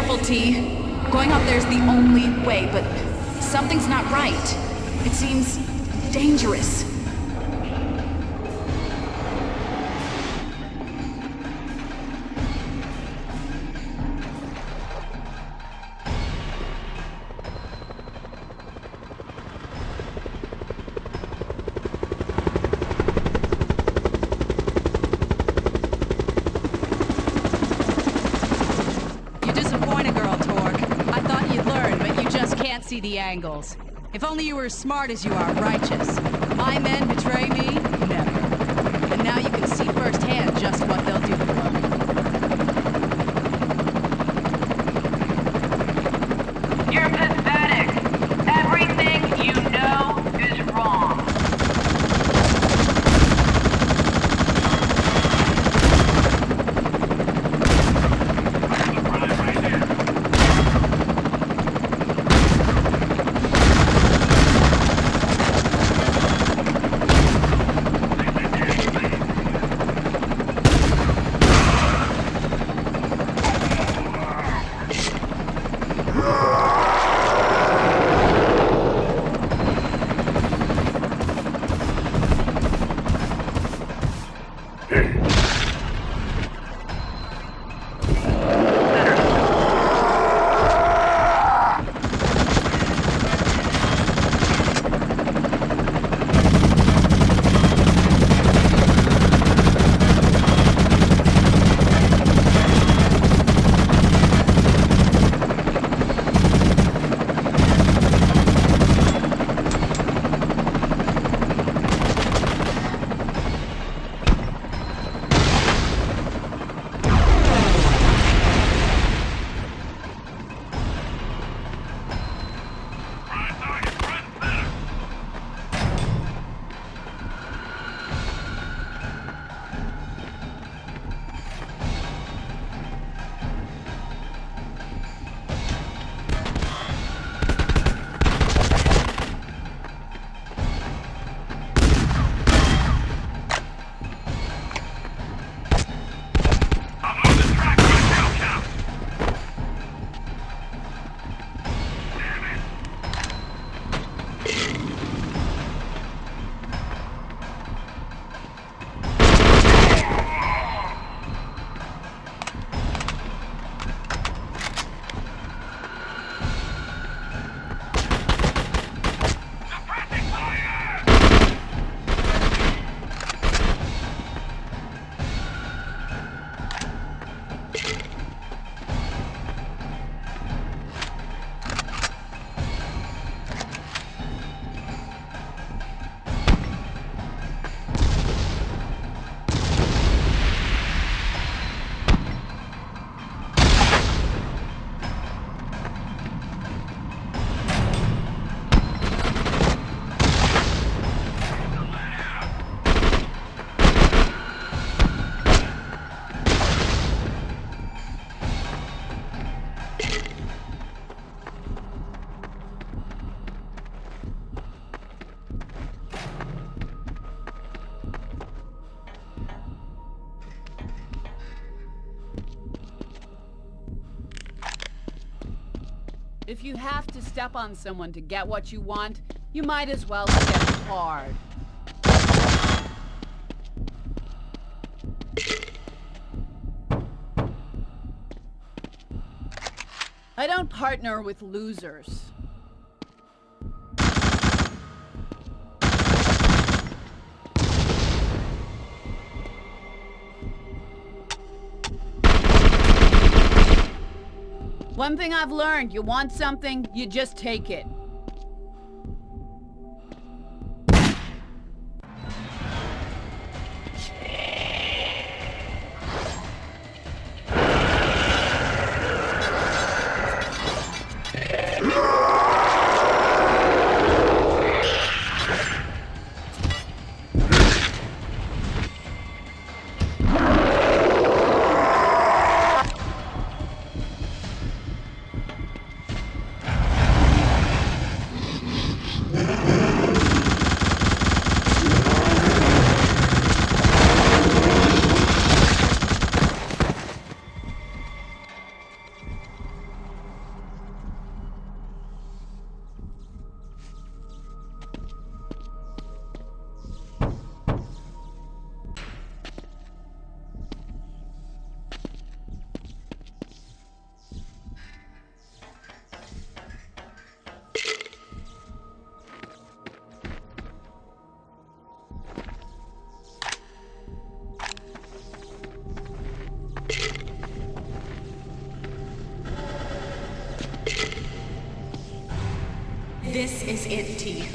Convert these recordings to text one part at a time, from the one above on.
careful, T. Going up there's the only way, but something's not right. It seems dangerous. See the angles. If only you were as smart as you are righteous. My men betray me? Never. And now you can see firsthand just what they'll do for me. You're pathetic. Everything you know is wrong. If you have to step on someone to get what you want, you might as well step hard. I don't partner with losers. One thing I've learned, you want something, you just take it. This is it, T.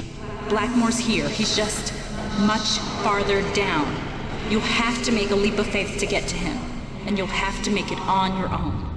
Blackmore's here. He's just much farther down. You have to make a leap of faith to get to him, and you'll have to make it on your own.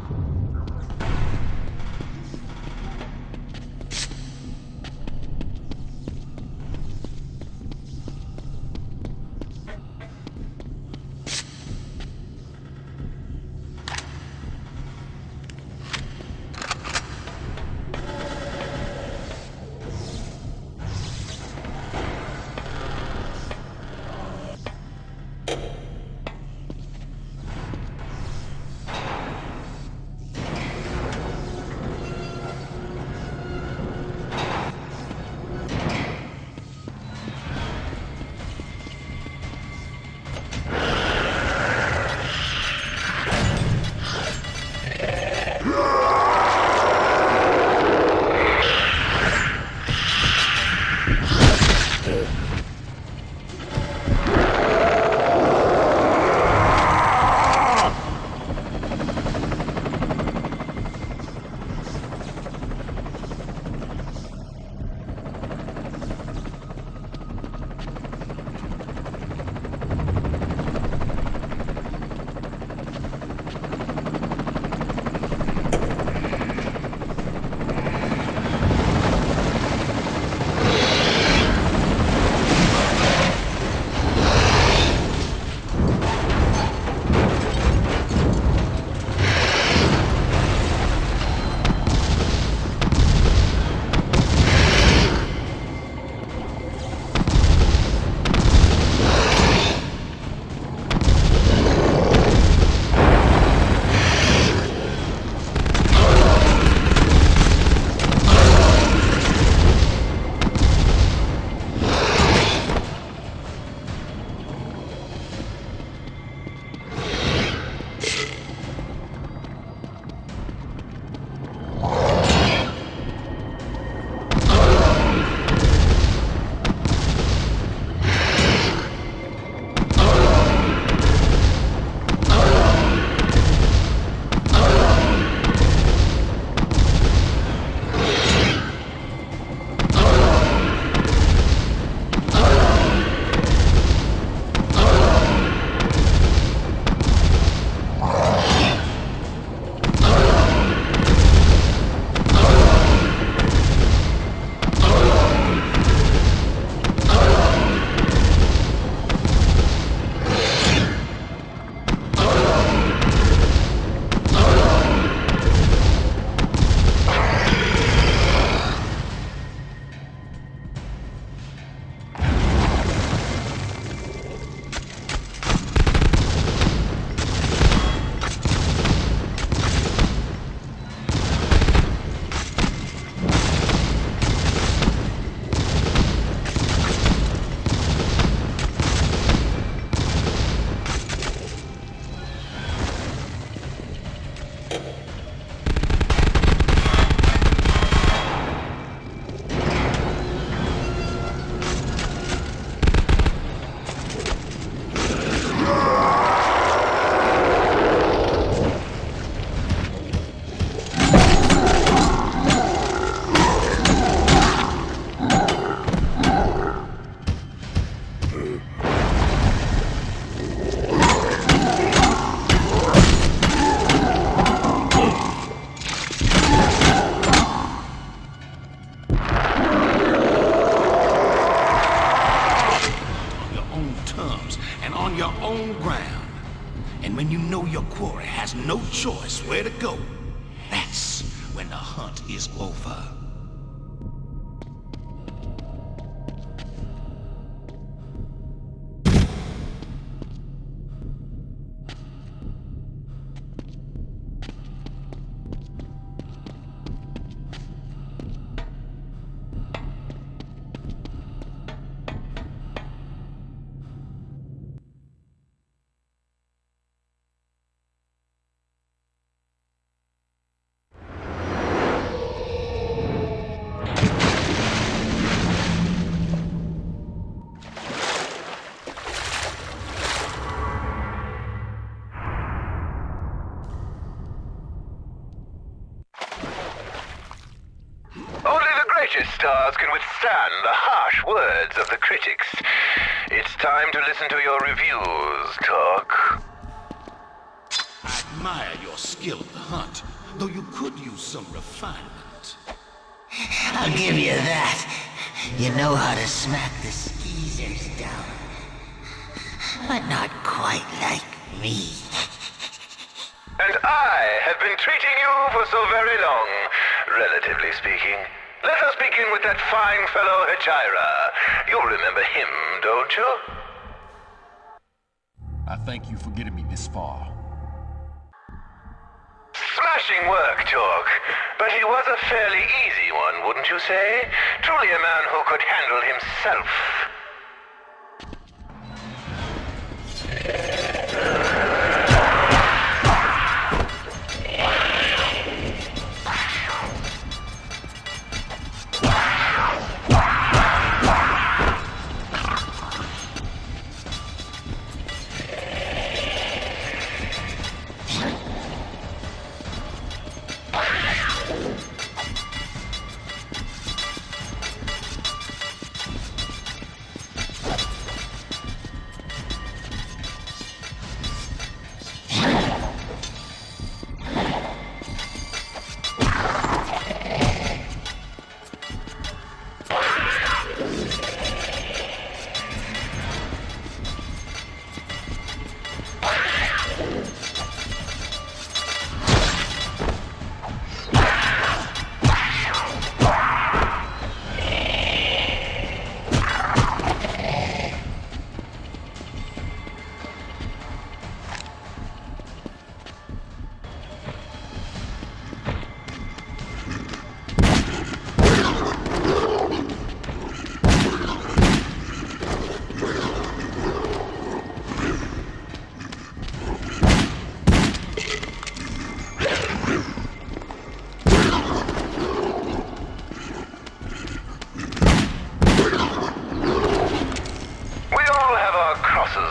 no choice where to go, that's when the hunt is over. gorgeous stars can withstand the harsh words of the critics. It's time to listen to your reviews, Talk. I admire your skill at the hunt, though you could use some refinement. I'll give you that. You know how to smack the skeezers down. But not quite like me. And I have been treating you for so very long, relatively speaking. Let us begin with that fine fellow Hajira. You remember him, don't you? I thank you for getting me this far. Smashing work, Talk. But he was a fairly easy one, wouldn't you say? Truly a man who could handle himself.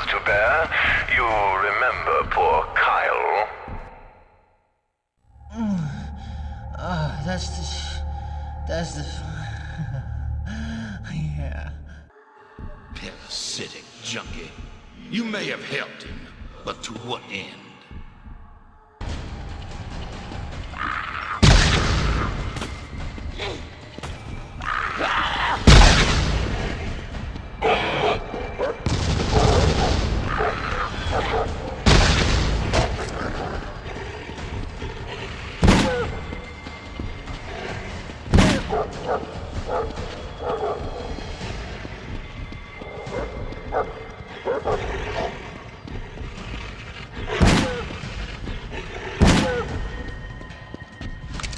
To bear. You remember poor Kyle? That's the... yeah. Parasitic junkie. You may have helped him, but to what end?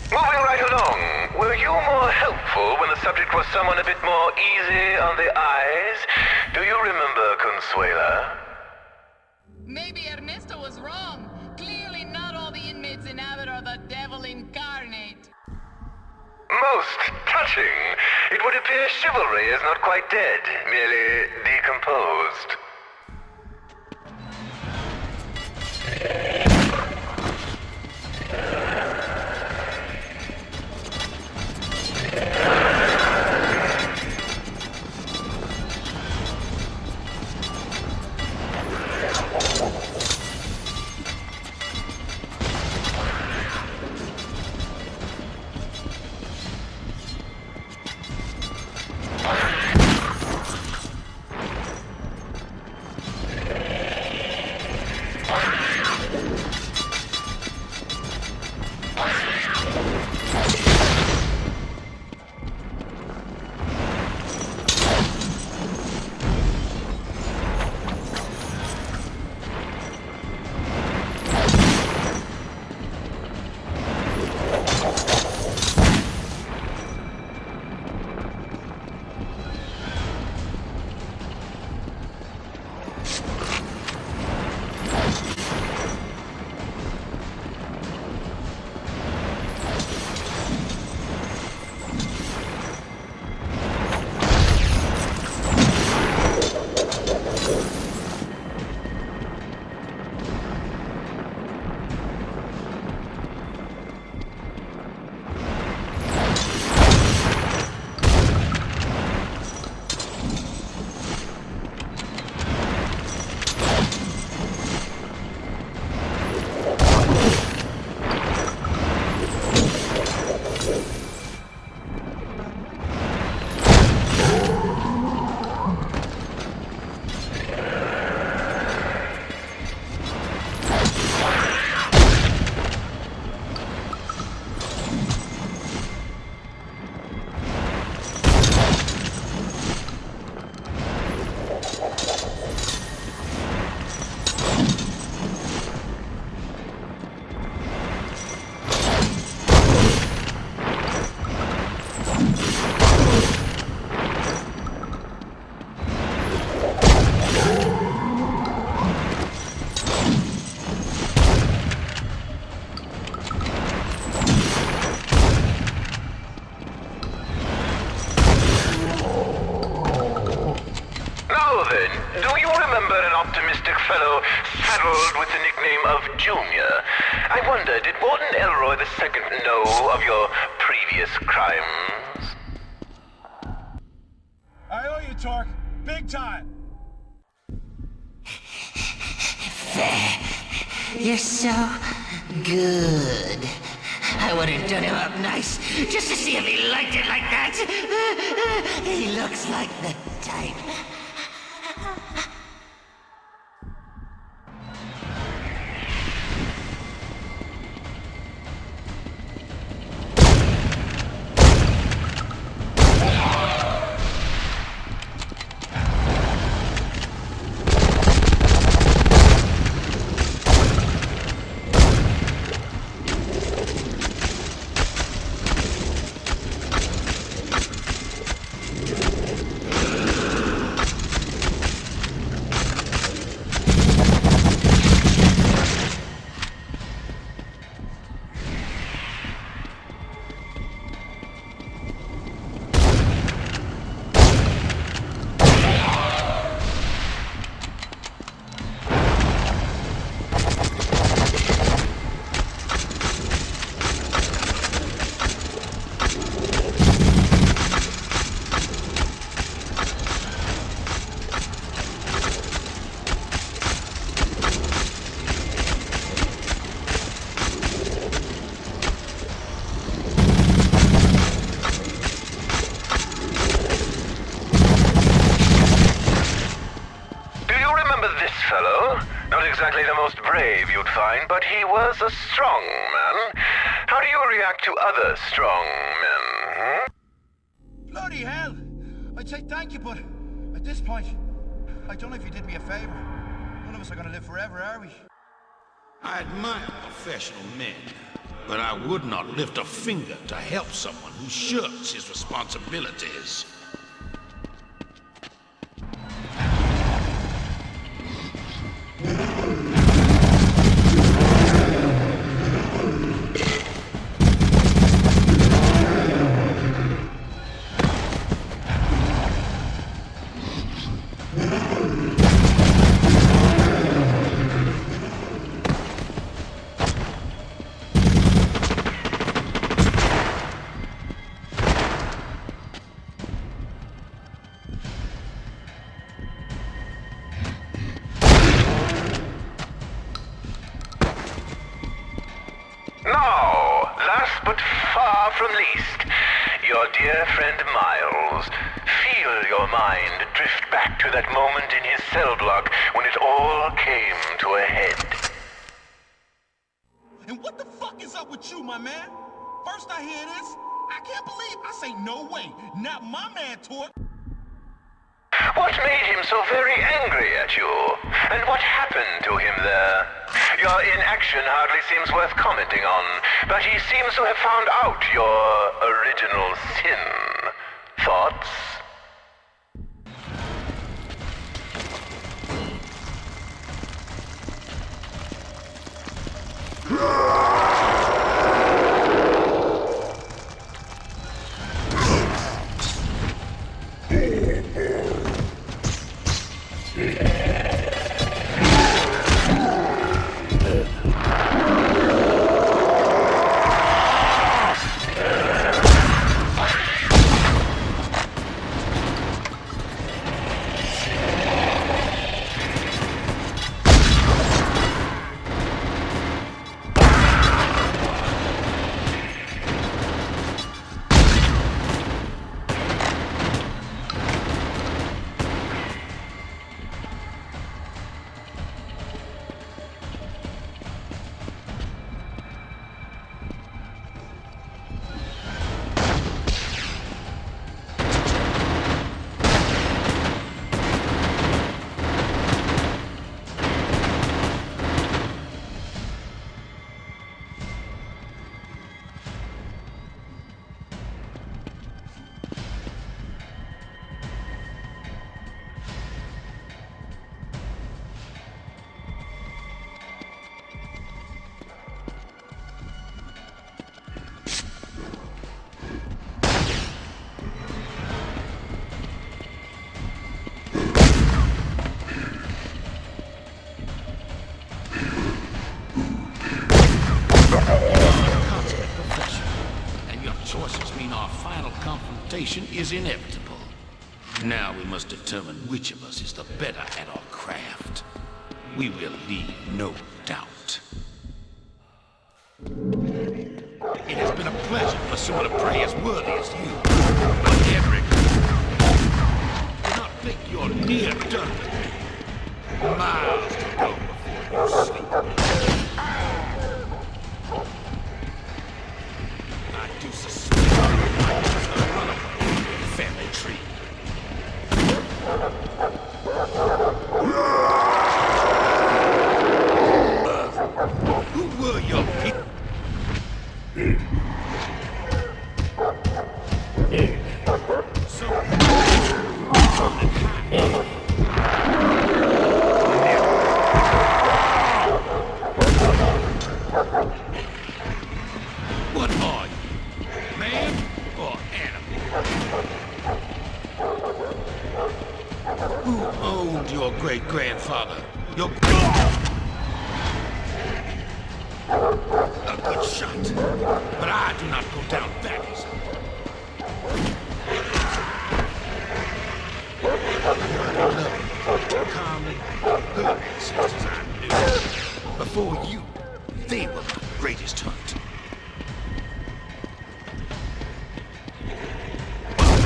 Moving right along, were you more helpful when the subject was someone a bit more easy on the eyes? Do you remember Consuela? Maybe Ernesto was wrong. Clearly not all the inmates in Abbott are the devil incarnate. Most touching. It would appear chivalry is not quite dead, merely decomposed. fellow saddled with the nickname of Junior. I wonder, did Warden Elroy II know of your previous crimes? I owe you, Torque. Big time. You're so good. I would have done him up nice, just to see if he liked it like that. He looks like the type. Exactly the most brave you'd find, but he was a strong man. How do you react to other strong men? Bloody hell! I'd say thank you, but at this point, I don't know if you did me a favor. None of us are gonna live forever, are we? I admire professional men, but I would not lift a finger to help someone who shirks his responsibilities. Now, last but far from least, your dear friend Miles. Feel your mind drift back to that moment in his cell block when it all came to a head. And what the fuck is up with you, my man? First I hear this, I can't believe I say no way. Not my man, Torque. What made him so very angry at you? And what happened to him there? Your inaction hardly seems worth commenting on, but he seems to have found out your original sin. Thoughts? our final confrontation is inevitable. Now we must determine which of us is the better at our craft. We will leave no doubt. It has been a pleasure for someone to pray as worthy as you. But Edric, do not think you're near done with me. Miles to go before you sleep. I do suspect you might just a runaway family tree. Who were your people? What are you? Man or animal? Who owned your great-grandfather? Your... A good shot. But I do not go down that easy. Loving, calmly, good ancestors I knew. Before you, they were my greatest hunt.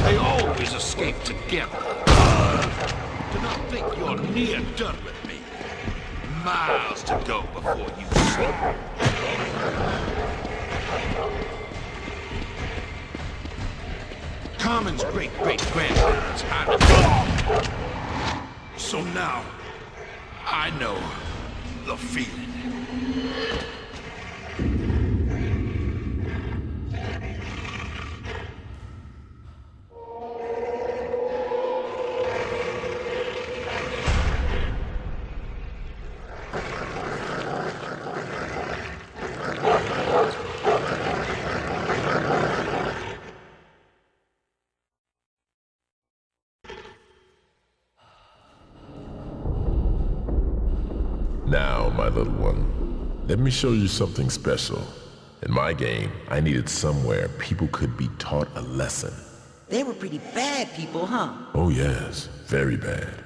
They always escape together. Do not think you're near done with me. Miles to go before you sleep. Carmen's great-great-grandparents had a dog. So now, I know the feeling. Now, my little one, let me show you something special. In my game, I needed somewhere people could be taught a lesson. They were pretty bad people, huh? Oh yes, very bad.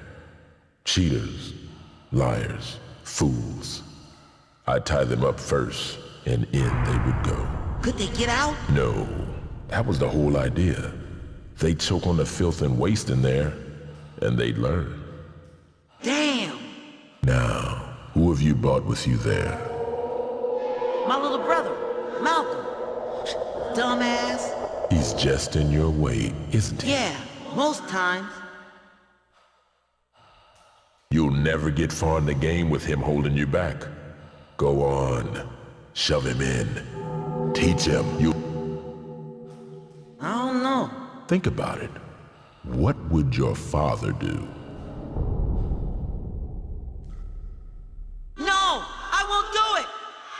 Cheaters, liars, fools. I'd tie them up first, and in they would go. Could they get out? No, that was the whole idea. They'd choke on the filth and waste in there, and they'd learn. Damn! Now, who have you brought with you there? My little brother, Malcolm. Dumbass. He's just in your way, isn't he? Yeah, most times. You'll never get far in the game with him holding you back. Go on. Shove him in. Teach him. I don't know. Think about it. What would your father do? No! I won't do it!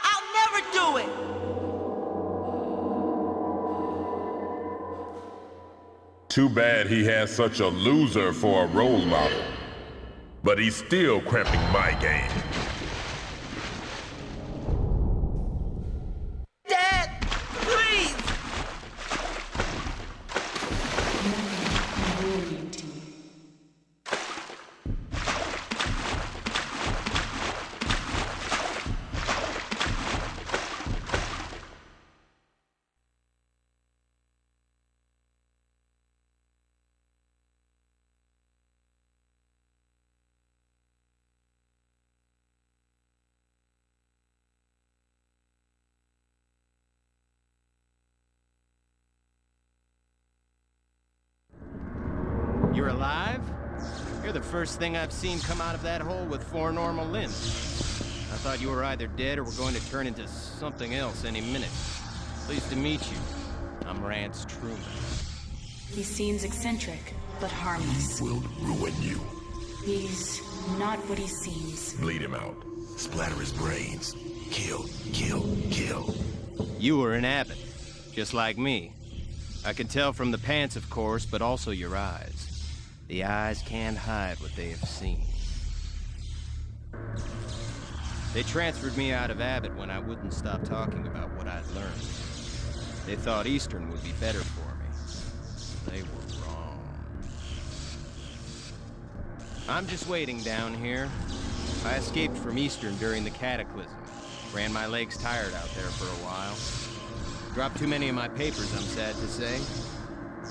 I'll never do it! Too bad he has such a loser for a role model. But he's still cramping my game. Dad! Please! You're alive? You're the first thing I've seen come out of that hole with 4 normal limbs. I thought you were either dead or were going to turn into something else any minute. Pleased to meet you. I'm Rance Truman. He seems eccentric, but harmless. Will ruin you. He's not what he seems. Bleed him out. Splatter his brains. Kill, kill, kill. You were an abbot, just like me. I can tell from the pants, of course, but also your eyes. The eyes can't hide what they have seen. They transferred me out of Abbott when I wouldn't stop talking about what I'd learned. They thought Eastern would be better for me. they were wrong. I'm just waiting down here. I escaped from Eastern during the Cataclysm. Ran my legs tired out there for a while. Dropped too many of my papers, I'm sad to say.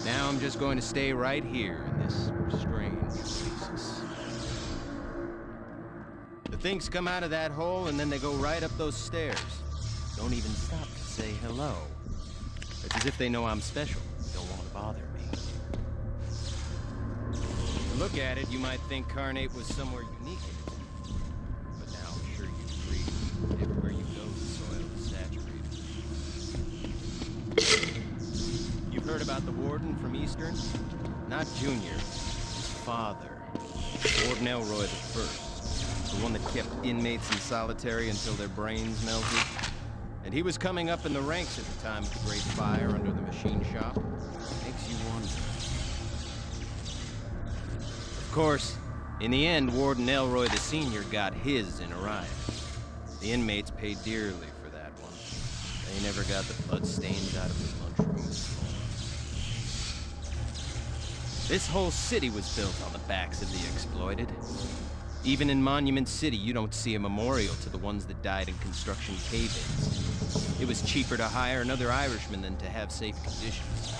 Now I'm just going to stay right here in this strange oasis. The things come out of that hole and then they go right up those stairs. Don't even stop to say hello. It's as if they know I'm special. Don't want to bother me. To look at it, you might think Carnate was somewhere unique in it. But now I'm sure you agree. Everywhere you go, the soil is saturated. You've heard about the Warden from Eastern? Not Junior. His father. Warden Elroy the First. The one that kept inmates in solitary until their brains melted. And he was coming up in the ranks at the time of the Great Fire under the machine shop. Makes you wonder. Of course, in the end, Warden Elroy the Senior got his in a riot. The inmates paid dearly for that one. They never got the bloodstains out of the lunchrooms. This whole city was built on the backs of the exploited. Even in Monument City, you don't see a memorial to the ones that died in construction cave-ins. It was cheaper to hire another Irishman than to have safe conditions.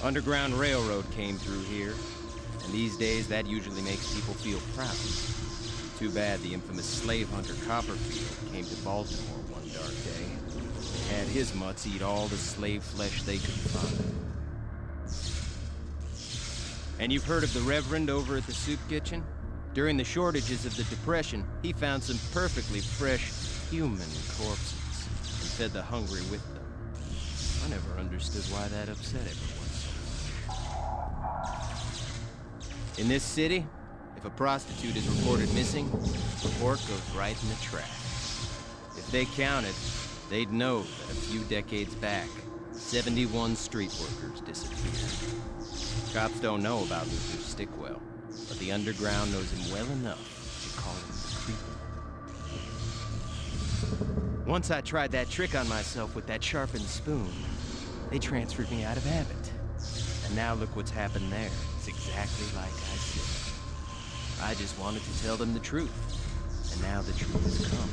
Underground Railroad came through here, and these days that usually makes people feel proud. Too bad the infamous slave hunter Copperfield came to Baltimore one dark day and had his mutts eat all the slave flesh they could find. And you've heard of the Reverend over at the soup kitchen? During the shortages of the Depression, he found some perfectly fresh human corpses and fed the hungry with them. I never understood why that upset everyone so much. In this city, if a prostitute is reported missing, the report goes right in the trash. If they counted, they'd know that a few decades back, 71 street workers disappeared. Cops don't know about Luther Stickwell, but the underground knows him well enough to call him the Creeper. Once I tried that trick on myself with that sharpened spoon. They transferred me out of habit. And now look what's happened there. It's exactly like I said. I just wanted to tell them the truth. And now the truth has come.